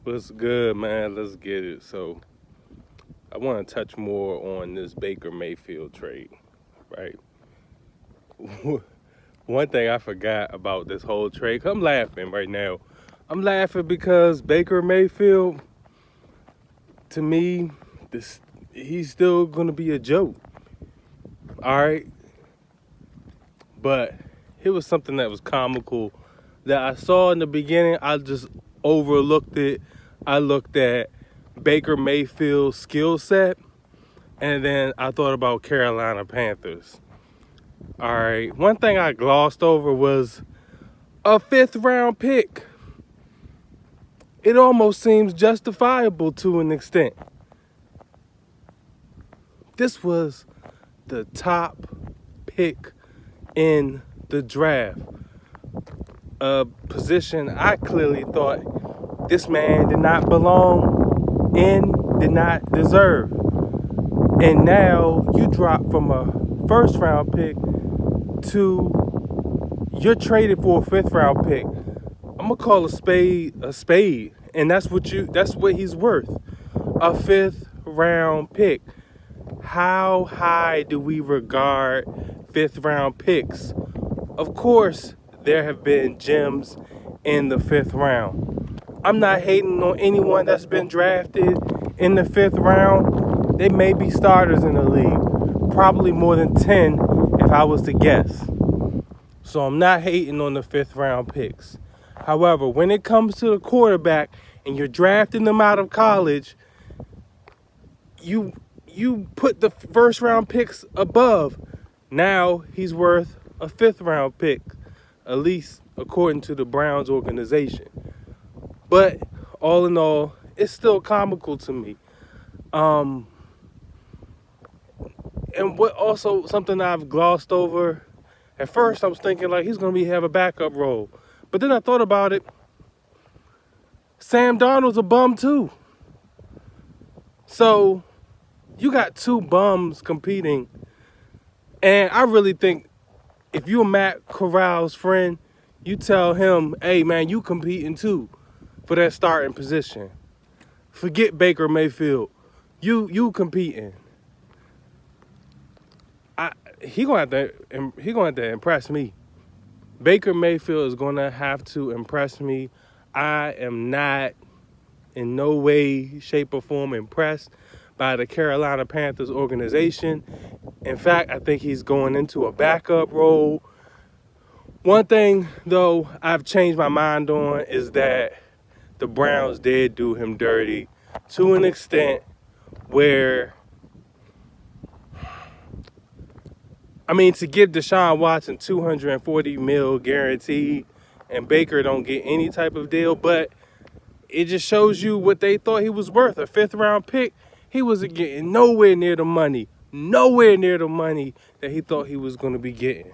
What's good, man? Let's get it. So, I want to touch more on this Baker Mayfield trade, right? One thing I forgot about this whole trade, 'cause I'm laughing right now. I'm laughing because Baker Mayfield, to me, this he's still gonna be a joke. All right, but it was something that was comical that I saw in the beginning. I just overlooked it. I looked at Baker Mayfield's skill set, and then I thought about Carolina Panthers. All right, one thing I glossed over was a fifth round pick. It almost seems justifiable to an extent. This was the top pick in the draft. A position I clearly thought this man did not belong in, did not deserve. And now you drop from a first round pick to you're traded for a fifth round pick. I'm gonna call a spade, and that's what he's worth. A fifth round pick. How high do we regard fifth round picks? Of course, there have been gems in the fifth round. I'm not hating on anyone that's been drafted in the fifth round. They may be starters in the league. Probably more than 10 if I was to guess. So I'm not hating on the fifth round picks. However, when it comes to the quarterback and you're drafting them out of college, you put the first round picks above. Now he's worth a fifth round pick, at least according to the Browns organization. But all in all, it's still comical to me. And what also something I've glossed over. At first, I was thinking like he's gonna have a backup role, but then I thought about it. Sam Darnold's a bum too. So you got two bums competing, and I really think if you're Matt Corral's friend, you tell him, "Hey man, you competing too for that starting position. Forget Baker Mayfield. You competing." He gonna have to impress me. Baker Mayfield is gonna have to impress me. I am not in no way, shape, or form impressed by the Carolina Panthers organization. In fact, I think he's going into a backup role. One thing, though, I've changed my mind on is that the Browns did do him dirty to an extent where, to give Deshaun Watson $240 million guaranteed and Baker don't get any type of deal, but it just shows you what they thought he was worth. A fifth round pick, he wasn't getting nowhere near the money that he thought he was going to be getting.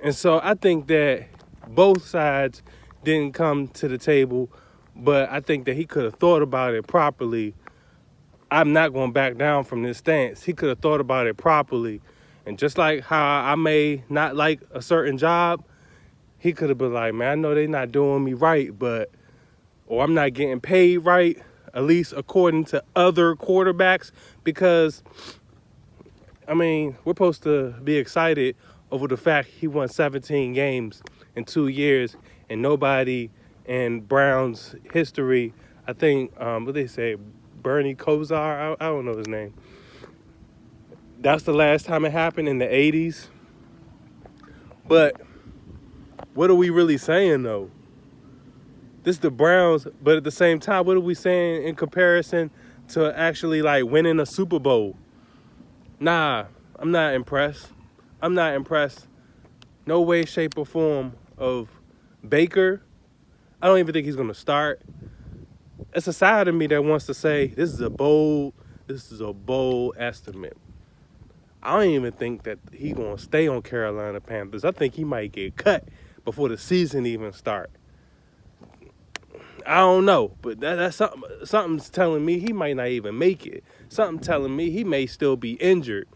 And so I think that both sides didn't come to the table, but I think that he could have thought about it properly. I'm not going to back down from this stance. He could have thought about it properly. And just like how I may not like a certain job, he could have been like, man, I know they're not doing me right, or I'm not getting paid right, at least according to other quarterbacks, because, we're supposed to be excited over the fact he won 17 games in 2 years, and nobody in Browns history, I think, what they say, Bernie Kosar, I don't know his name. That's the last time it happened in the 80s. But what are we really saying, though? This is the Browns, but at the same time, what are we saying in comparison to actually, winning a Super Bowl? Nah, I'm not impressed. No way, shape, or form of Baker. I don't even think he's going to start. It's a side of me that wants to say this is a bold estimate. I don't even think that he's going to stay on Carolina Panthers. I think he might get cut before the season even starts. I don't know, but that's something's telling me he might not even make it. Something telling me he may still be injured.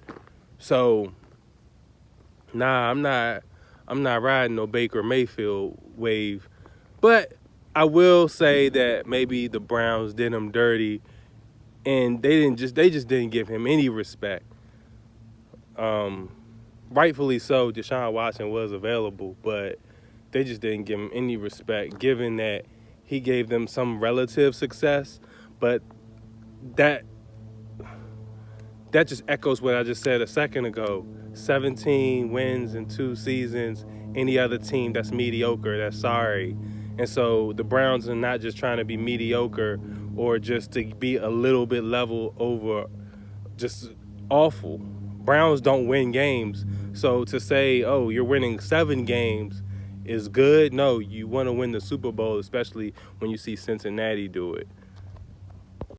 So, nah, I'm not riding no Baker Mayfield wave. But I will say that maybe the Browns did him dirty, and they just didn't give him any respect. Rightfully so, Deshaun Watson was available, but they just didn't give him any respect, given that he gave them some relative success. But that that just echoes what I just said a second ago. 17 wins in 2 seasons. Any other team that's mediocre, that's sorry. And so the Browns are not just trying to be mediocre or just to be a little bit level over just awful. Browns don't win games. So to say, oh, you're winning 7 games is good, no, you want to win the Super Bowl, especially when you see Cincinnati do it.